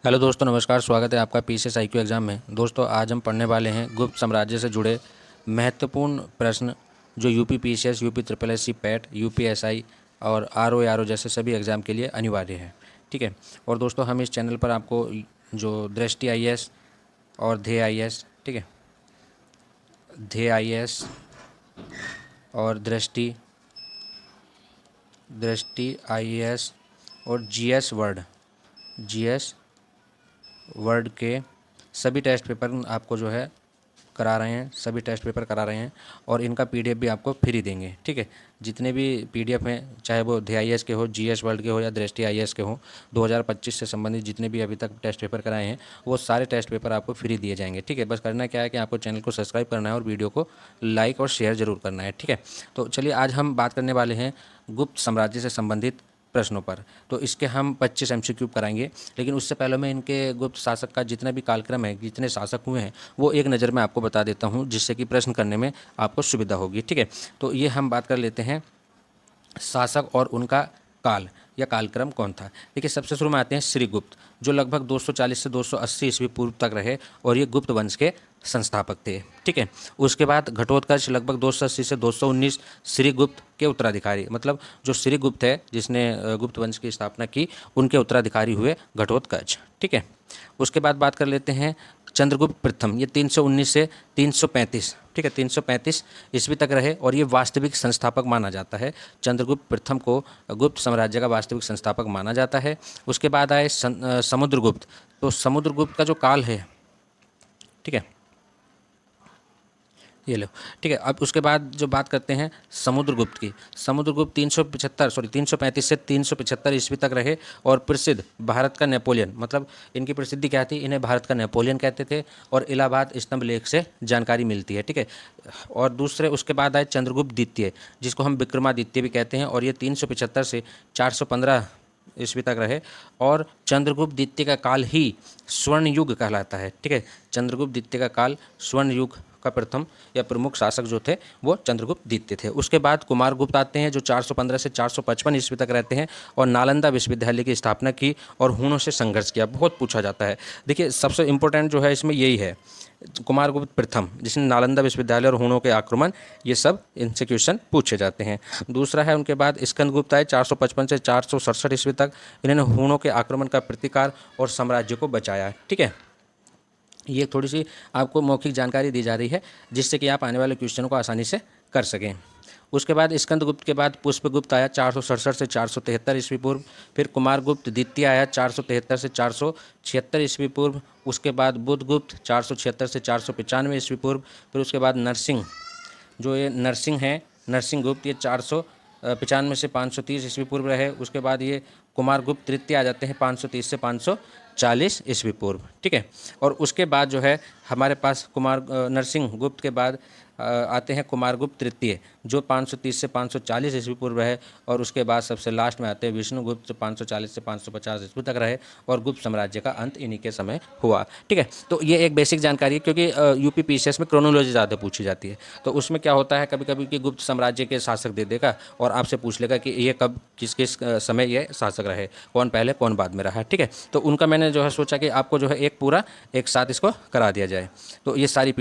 Hello दोस्तों, नमस्कार। स्वागत है आपका पीसीएस आईक्यू एग्ज़ाम में। दोस्तों, आज हम पढ़ने वाले हैं गुप्त साम्राज्य से जुड़े महत्वपूर्ण प्रश्न जो UP PCS, UP triple SC PAT, UPSI और आरओ जैसे सभी एग्ज़ाम के लिए अनिवार्य है। ठीक है। और दोस्तों, हम इस चैनल पर आपको जो दृष्टि आईएएस और ध्येय आईएएस, ठीक है, ध्येय आईएएस और दृष्टि दृष्टि आईएएस और जीएस वर्ड के सभी टेस्ट पेपर आपको जो है करा रहे हैं, सभी टेस्ट पेपर करा रहे हैं और इनका पीडीएफ भी आपको फ्री देंगे। ठीक है। जितने भी पीडीएफ हैं, चाहे वो ध्येय आईएएस के हो, जीएस वर्ल्ड के हो या दृष्टि आईएएस के हो, 2025 से संबंधित जितने भी अभी तक टेस्ट पेपर कराए हैं वो सारे टेस्ट पेपर आपको फ्री दिए जाएंगे। ठीक है। बस करना क्या है कि आपको चैनल को सब्सक्राइब करना है और वीडियो को लाइक और शेयर जरूर करना है। ठीक है। तो चलिए, आज हम बात करने वाले हैं गुप्त साम्राज्य से संबंधित प्रश्नों पर। तो इसके हम 25 एमसीक्यू कराएंगे, लेकिन उससे पहले मैं इनके गुप्त शासक का जितना भी कालक्रम है, जितने शासक हुए हैं, वो एक नज़र में आपको बता देता हूँ, जिससे कि प्रश्न करने में आपको सुविधा होगी। ठीक है। तो ये हम बात कर लेते हैं शासक और उनका काल या कालक्रम कौन था। देखिए, सबसे शुरू में आते हैं श्रीगुप्त, जो लगभग 240 से 280 ईस्वी पूर्व तक रहे और ये गुप्त वंश के संस्थापक थे। ठीक है। उसके बाद घटोत्कच लगभग 280 से 219 श्रीगुप्त के उत्तराधिकारी, मतलब जो श्रीगुप्त है जिसने गुप्त वंश की स्थापना की, उनके उत्तराधिकारी हुए घटोत्कच। ठीक है। उसके बाद बात कर लेते हैं चंद्रगुप्त प्रथम, ये 319 से 335, ठीक है, 335 ईस्वी तक रहे और ये वास्तविक संस्थापक माना जाता है। चंद्रगुप्त प्रथम को गुप्त साम्राज्य का वास्तविक संस्थापक माना जाता है। उसके बाद आए समुद्रगुप्त। तो समुद्रगुप्त का जो काल है, ठीक है, ये लो, ठीक है। अब उसके बाद जो बात करते हैं समुद्रगुप्त की, समुद्रगुप्त 335 से 375 ईस्वी तक रहे और प्रसिद्ध भारत का नेपोलियन, मतलब इनकी प्रसिद्धि क्या थी, इन्हें भारत का नेपोलियन कहते थे और इलाहाबाद स्तंभ लेख से जानकारी मिलती है। ठीक है। और दूसरे उसके बाद आए चंद्रगुप्त द्वितीय, जिसको हम विक्रमादित्य भी कहते हैं, और ये 375 से 415 ईस्वी तक रहे और चंद्रगुप्त द्वितीय का काल ही स्वर्ण युग कहलाता है। ठीक है। चंद्रगुप्त द्वितीय का काल स्वर्ण युग का प्रथम या प्रमुख शासक जो थे वो चंद्रगुप्त द्वितीय थे। उसके बाद कुमारगुप्त आते हैं, जो 415 से 455 ईस्वी तक रहते हैं और नालंदा विश्वविद्यालय की स्थापना की और हुणों से संघर्ष किया। बहुत पूछा जाता है। देखिए, सबसे इंपॉर्टेंट जो है इसमें यही है, कुमारगुप्त प्रथम जिसने नालंदा विश्वविद्यालय और हुणों के आक्रमण, ये सब इनसे क्वेश्चन पूछे जाते हैं। दूसरा है उनके बाद स्कंदगुप्त आए 455 से 467 ईस्वी तक। इन्होंने हुणों के आक्रमण का प्रतिकार और साम्राज्य को बचाया। ठीक है। ये थोड़ी सी आपको मौखिक जानकारी दी जा रही है, जिससे कि आप आने वाले क्वेश्चनों को आसानी से कर सकें। उसके बाद स्कंदगुप्त के बाद पुष्पगुप्त आया 467 से 473 ईस्वी पूर्व। फिर कुमारगुप्त द्वितीय आया 473 से 476 ईस्वी पूर्व। उसके बाद बुधगुप्त 476 से 495 ईस्वी पूर्व। फिर उसके बाद नरसिंह, जो ये नरसिंह हैं, नरसिंह गुप्त, ये 495 से 530 ईस्वी पूर्व रहे। उसके बाद ये कुमारगुप्त तृतीय आ जाते हैं 530 से 540 ईस्वी पूर्व। ठीक है। और उसके बाद जो है हमारे पास नरसिंह गुप्त के बाद आते हैं कुमारगुप्त तृतीय, जो 530 से 540 ईस्वी पूर्व रहे। और उसके बाद सबसे लास्ट में आते हैं विष्णुगुप्त, जो 540 से 550 ईस्वी तक रहे और गुप्त साम्राज्य का अंत इन्हीं के समय हुआ। ठीक है। तो ये एक बेसिक जानकारी है, क्योंकि यूपी पीसीएस में क्रोनोलॉजी ज़्यादा पूछी जाती है। तो उसमें क्या होता है, कभी कभी कि गुप्त साम्राज्य के शासक दे देगा और आपसे पूछ लेगा कि ये कब किस किस समय ये शासक रहे, कौन पहले कौन बाद में रहा। ठीक है। तो उनका मैंने जो है सोचा कि आपको जो है एक पूरा एक साथ इसको करा दिया जाए। तो ये सारी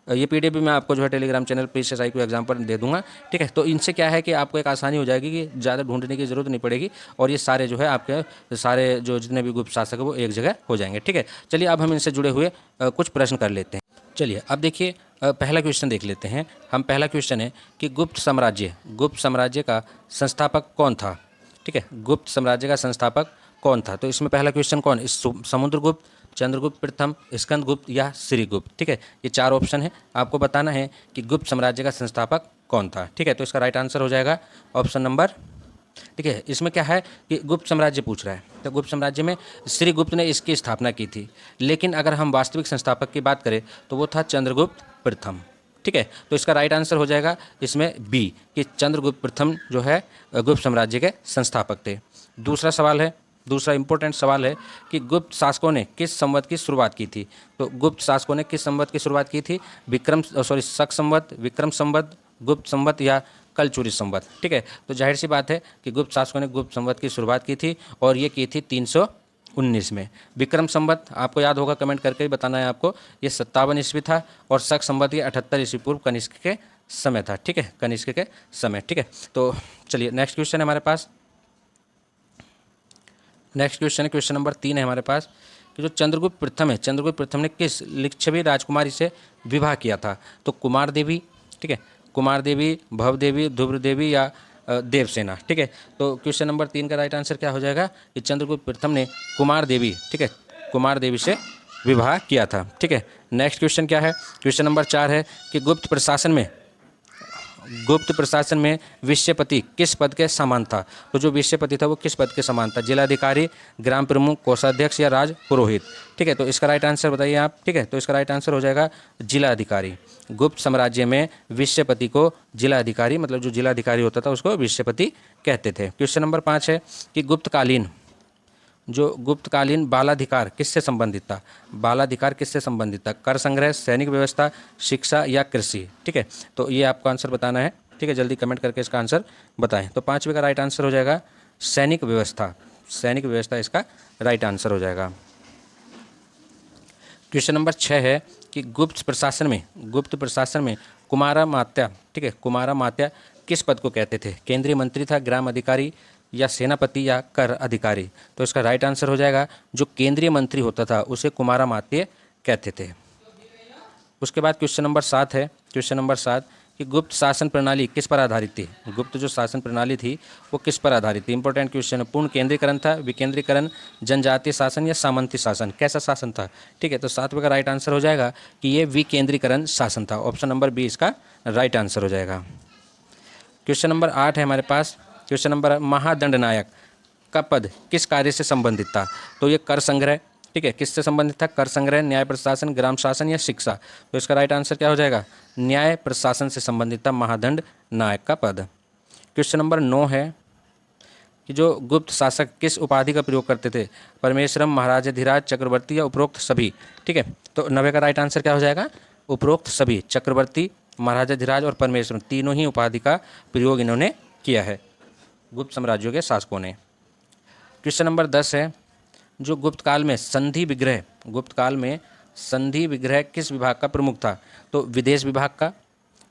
ये पीडीएफ भी मैं आपको जो है टेलीग्राम चैनल पे पीसीएस को एग्जाम पर दे दूंगा। ठीक है। तो इनसे क्या है कि आपको एक आसानी हो जाएगी कि ज़्यादा ढूंढने की ज़रूरत नहीं पड़ेगी और ये सारे जो है आपके सारे जो जितने भी गुप्त शासक है वो एक जगह हो जाएंगे। ठीक है। चलिए, अब हम इनसे जुड़े हुए कुछ प्रश्न कर लेते हैं। चलिए, अब देखिए, पहला क्वेश्चन देख लेते हैं हम। पहला क्वेश्चन है कि गुप्त साम्राज्य का संस्थापक कौन था। ठीक है। गुप्त साम्राज्य का संस्थापक कौन था। तो इसमें पहला क्वेश्चन कौन, समुद्रगुप्त, चंद्रगुप्त प्रथम, स्कंदगुप्त या श्रीगुप्त। ठीक है। ये चार ऑप्शन है, आपको बताना है कि गुप्त साम्राज्य का संस्थापक कौन था। ठीक है। तो इसका राइट आंसर हो जाएगा ऑप्शन नंबर। ठीक है। इसमें क्या है कि गुप्त साम्राज्य पूछ रहा है, तो गुप्त साम्राज्य में श्रीगुप्त ने इसकी स्थापना की थी, लेकिन अगर हम वास्तविक संस्थापक की बात करें तो वो था चंद्रगुप्त प्रथम। ठीक है। तो इसका राइट आंसर हो जाएगा इसमें बी, कि चंद्रगुप्त प्रथम जो है गुप्त साम्राज्य के संस्थापक थे। दूसरा इंपॉर्टेंट सवाल है कि गुप्त शासकों ने किस संवत की शुरुआत की थी। तो गुप्त शासकों ने किस संवत की शुरुआत की थी, शक संवत, विक्रम संवत, गुप्त संवत या कलचुरी संवत। ठीक है। तो जाहिर सी बात है कि गुप्त शासकों ने गुप्त संवत की शुरुआत की थी और ये की थी 19 में। विक्रम संवत आपको याद होगा, कमेंट करके ही बताना है आपको, ये 57 ईस्वी था। और शक संवत ये 78 ईस्वी पूर्व कनिष्क के समय था। ठीक है, कनिष्क के समय। ठीक है, तो चलिए नेक्स्ट क्वेश्चन है हमारे पास। नेक्स्ट क्वेश्चन है क्वेश्चन नंबर 3 है हमारे पास कि जो चंद्रगुप्त प्रथम है, चंद्रगुप्त प्रथम ने किस लिच्छवी राजकुमारी से विवाह किया था? तो कुमार देवी, ठीक है, कुमार देवी, भव देवी, ध्रुव देवी या देवसेना। ठीक है, तो क्वेश्चन नंबर 3 का राइट आंसर क्या हो जाएगा कि चंद्रगुप्त प्रथम ने कुमार देवी, ठीक है, कुमार देवी से विवाह किया था। ठीक है, नेक्स्ट क्वेश्चन क्या है? क्वेश्चन नंबर 4 है कि गुप्त प्रशासन में विषयपति किस पद के समान था? तो जो विषयपति था वो किस पद के समान था? जिलाधिकारी, ग्राम प्रमुख, कोषाध्यक्ष या राज पुरोहित? ठीक है, तो इसका राइट आंसर बताइए आप। ठीक है, तो इसका राइट आंसर हो जाएगा जिलाधिकारी। गुप्त साम्राज्य में विषयपति को जिलाधिकारी, मतलब जो जिलाधिकारी होता था उसको विषयपति कहते थे। क्वेश्चन नंबर 5 है कि गुप्तकालीन बालाधिकार किससे संबंधित था? बालाधिकार किससे संबंधित था? कर संग्रह, सैनिक व्यवस्था, शिक्षा या कृषि? ठीक है, तो ये आपको आंसर बताना है। ठीक है, जल्दी कमेंट करके इसका आंसर बताएं। तो 5वें का राइट आंसर हो जाएगा सैनिक व्यवस्था। सैनिक व्यवस्था इसका राइट आंसर हो जाएगा। क्वेश्चन नंबर 6 है कि गुप्त प्रशासन में कुमारा मात्या, ठीक है, कुमारा मात्या किस पद को कहते थे? केंद्रीय मंत्री था, ग्राम अधिकारी या सेनापति या कर अधिकारी? तो इसका राइट आंसर हो जाएगा जो केंद्रीय मंत्री होता था उसे कुमारा मात्य कहते थे। उसके बाद क्वेश्चन नंबर 7 है, क्वेश्चन नंबर 7 कि गुप्त शासन प्रणाली किस पर आधारित थी? गुप्त जो शासन प्रणाली थी वो किस पर आधारित थी? इंपॉर्टेंट क्वेश्चन है। पूर्ण केंद्रीकरण था, विकेंद्रीकरण, जनजातीय शासन या सामंती शासन? कैसा शासन था? ठीक है, तो 7वें का राइट आंसर हो जाएगा कि ये विकेंद्रीकरण शासन था। ऑप्शन नंबर बी इसका राइट आंसर हो जाएगा। क्वेश्चन नंबर 8 है हमारे पास। क्वेश्चन नंबर महादंडनायक का पद किस कार्य से संबंधित था? तो ये कर संग्रह, ठीक है, किससे संबंधित था? कर संग्रह, न्याय प्रशासन, ग्राम शासन या शिक्षा? तो इसका राइट आंसर क्या हो जाएगा? न्याय प्रशासन से संबंधित था महादंड नायक का पद। क्वेश्चन नंबर 9 है कि जो गुप्त शासक किस उपाधि का प्रयोग करते थे? परमेश्वरम, महाराजाधिराज, चक्रवर्ती या उपरोक्त सभी? ठीक है, तो 9वें का राइट आंसर क्या हो जाएगा? उपरोक्त सभी। चक्रवर्ती, महाराजाधिराज और परमेश्वरम तीनों ही उपाधि का प्रयोग इन्होंने किया है गुप्त साम्राज्यों के शासकों ने। क्वेश्चन नंबर 10 है जो गुप्त काल में संधि विग्रह किस विभाग का प्रमुख था? तो विदेश विभाग का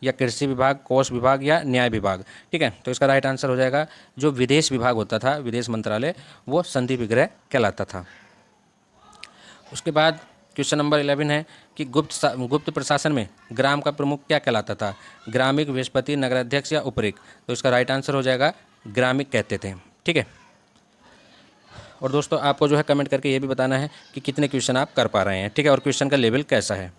या कृषि विभाग, कोष विभाग या न्याय विभाग? ठीक है, तो इसका राइट आंसर हो जाएगा जो विदेश विभाग होता था, विदेश मंत्रालय, वो संधि विग्रह कहलाता था। उसके बाद क्वेश्चन नंबर 11 है कि गुप्त प्रशासन में ग्राम का प्रमुख क्या कहलाता था? ग्रामिक, विस्पति, नगराध्यक्ष या उपरिक? तो इसका राइट आंसर हो जाएगा ग्रामिक कहते थे। ठीक है, और दोस्तों आपको जो है कमेंट करके ये भी बताना है कि कितने क्वेश्चन आप कर पा रहे हैं। ठीक है, और क्वेश्चन का लेवल कैसा है।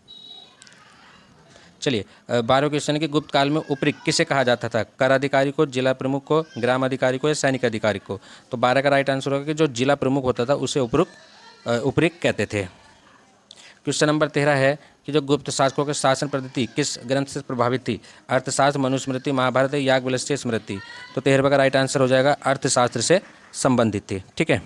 चलिए 12वें क्वेश्चन है कि गुप्त काल में उपरिक किसे कहा जाता था? कर अधिकारी को, जिला प्रमुख को, ग्राम अधिकारी को या सैनिक अधिकारी को? तो 12 का राइट आंसर होगा कि जो जिला प्रमुख होता था उसे उपरिक कहते थे। क्वेश्चन नंबर 13 है कि जो गुप्त शासकों के शासन पद्धति किस ग्रंथ से प्रभावित थी? अर्थशास्त्र, मनुस्मृति, महाभारत, याज्ञवल्क्य स्मृति? तो 13 का राइट आंसर हो जाएगा अर्थशास्त्र से संबंधित थी। ठीक है,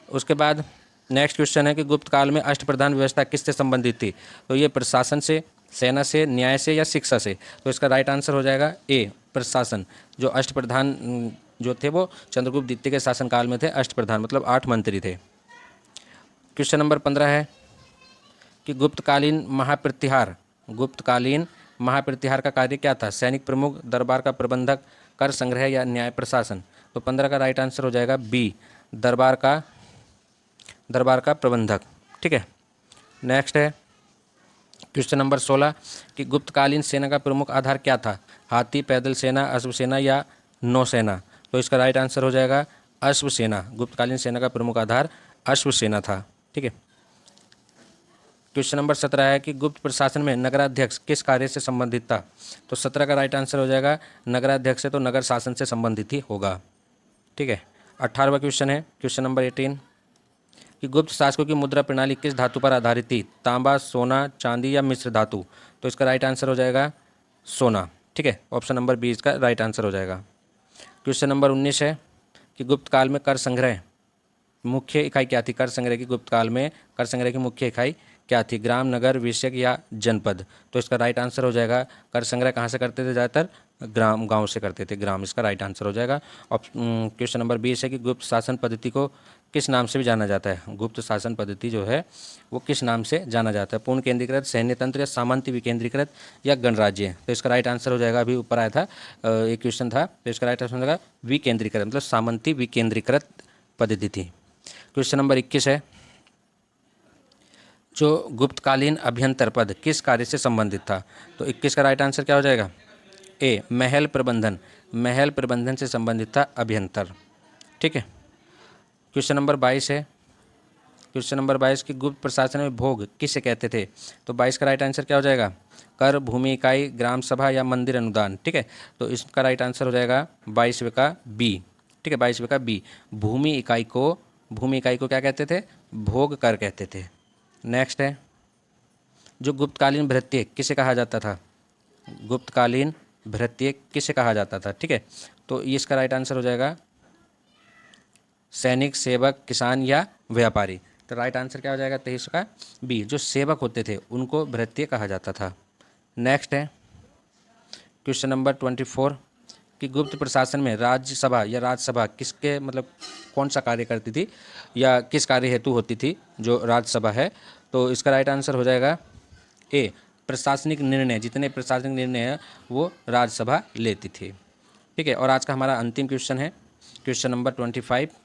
उसके बाद नेक्स्ट क्वेश्चन है कि गुप्त काल में अष्टप्रधान व्यवस्था किससे संबंधित थी? तो ये प्रशासन से, सेना से, न्याय से या शिक्षा से? तो इसका राइट आंसर हो जाएगा ए, प्रशासन। जो अष्टप्रधान जो थे वो चंद्रगुप्त द्वितीय के शासनकाल में थे। अष्टप्रधान मतलब 8 मंत्री थे। क्वेश्चन नंबर 15 है कि गुप्तकालीन महाप्रतिहार का कार्य क्या था? सैनिक प्रमुख, दरबार का प्रबंधक, कर संग्रह या न्याय प्रशासन? तो 15 का राइट आंसर हो जाएगा बी, दरबार का प्रबंधक। ठीक है, नेक्स्ट है क्वेश्चन नंबर 16 कि गुप्तकालीन सेना का प्रमुख आधार क्या था? हाथी, पैदल सेना, अश्वसेना या नौसेना? तो इसका राइट आंसर हो जाएगा अश्वसेना। गुप्तकालीन सेना का प्रमुख आधार अश्वसेना था। ठीक है, क्वेश्चन नंबर 17 है कि गुप्त प्रशासन में नगराध्यक्ष किस कार्य से संबंधित था? तो 17 का राइट आंसर हो जाएगा नगराध्यक्ष से तो नगर शासन से संबंधित ही होगा। ठीक है, 18वां क्वेश्चन है क्वेश्चन नंबर 18 कि गुप्त शासकों की मुद्रा प्रणाली किस धातु पर आधारित थी? तांबा, सोना, चांदी या मिश्र धातु? तो इसका राइट आंसर हो जाएगा सोना। ठीक है, ऑप्शन नंबर बी इसका राइट आंसर हो जाएगा। क्वेश्चन नंबर 19 है कि गुप्त काल में कर संग्रह मुख्य इकाई क्या थी? कर संग्रह की गुप्त काल में कर संग्रह की मुख्य इकाई क्या थी? ग्राम, नगर, विषयक या जनपद? तो इसका राइट आंसर हो जाएगा कर संग्रह कहाँ से करते थे? ज़्यादातर गांव से करते थे। ग्राम इसका राइट आंसर हो जाएगा। क्वेश्चन नंबर 20 है कि गुप्त शासन पद्धति को किस नाम से भी जाना जाता है? गुप्त शासन पद्धति जो है वो किस नाम से जाना जाता है? पूर्ण केंद्रीकृत, सैन्य तंत्र, या सामंती विकेंद्रीकृत, या गणराज्य? तो इसका राइट आंसर हो जाएगा, अभी ऊपर आया था एक क्वेश्चन था, तो इसका राइट आंसर हो जाएगा विकेंद्रीकृत, मतलब सामंती विकेंद्रीकृत पद्धति थी। क्वेश्चन नंबर 21 है, जो गुप्तकालीन अभ्यंतर पद किस कार्य से संबंधित था? तो 21 का राइट आंसर क्या हो जाएगा? ए, महल प्रबंधन। महल प्रबंधन से संबंधित था अभ्यंतर। ठीक है। क्वेश्चन नंबर 22 है, क्वेश्चन नंबर 22 की गुप्त प्रशासन में भोग किसे कहते थे? तो 22 का राइट आंसर क्या हो जाएगा? कर, भूमि इकाई, ग्राम सभा, या मंदिर अनुदान? ठीक है, तो इसका राइट आंसर हो जाएगा 22वें का बी। ठीक है, 22वें का बी। भूमि इकाई को क्या कहते थे? भोग कर कहते थे। नेक्स्ट है, जो गुप्तकालीन भृत्य किसे कहा जाता था? गुप्तकालीन भृत्य किसे कहा जाता था? ठीक है, तो ये इसका राइट आंसर हो जाएगा सैनिक, सेवक, किसान, या व्यापारी? तो राइट आंसर क्या हो जाएगा 23 का बी। जो सेवक होते थे उनको भृत्य कहा जाता था। नेक्स्ट है क्वेश्चन नंबर 24 कि गुप्त प्रशासन में राज्यसभा या राज्यसभा किसके मतलब कौन सा कार्य करती थी, या किस कार्य हेतु होती थी जो राज्यसभा है? तो इसका राइट आंसर हो जाएगा ए, प्रशासनिक निर्णय। जितने प्रशासनिक निर्णय हैं वो राज्यसभा लेती थी। ठीक है, और आज का हमारा अंतिम क्वेश्चन है क्वेश्चन नंबर 25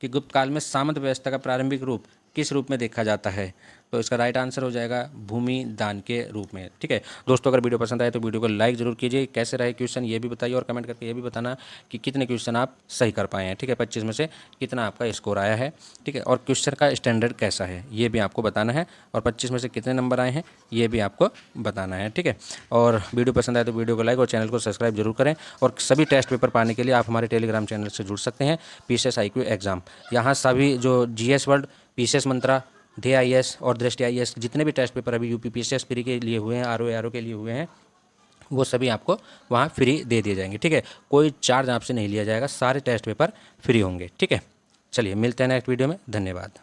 कि गुप्त काल में सामंत व्यवस्था का प्रारंभिक रूप किस रूप में देखा जाता है? तो इसका राइट आंसर हो जाएगा भूमि दान के रूप में। ठीक है दोस्तों, अगर वीडियो पसंद आए तो वीडियो को लाइक जरूर कीजिए। कैसे रहे क्वेश्चन ये भी बताइए, और कमेंट करके ये भी बताना कि कितने क्वेश्चन आप सही कर पाए हैं। ठीक है, 25 में से कितना आपका स्कोर आया है। ठीक है, और क्वेश्चन का स्टैंडर्ड कैसा है ये भी आपको बताना है, और 25 में से कितने नंबर आए हैं ये भी आपको बताना है। ठीक है, और वीडियो पसंद आए तो वीडियो को लाइक और चैनल को सब्सक्राइब जरूर करें। और सभी टेस्ट पेपर पाने के लिए आप हमारे टेलीग्राम चैनल से जुड़ सकते हैं, PCS IQ एग्जाम। यहाँ सभी जो GS वर्ल्ड, PCS मंत्रा, DIS और दृष्टि IAS जितने भी टेस्ट पेपर अभी UPPCS फ्री के लिए हुए हैं, RO के लिए हुए हैं, वो सभी आपको वहाँ फ्री दे दिए जाएंगे। ठीक है, कोई चार्ज आपसे नहीं लिया जाएगा, सारे टेस्ट पेपर फ्री होंगे। ठीक है, चलिए मिलते हैं नेक्स्ट वीडियो में। धन्यवाद।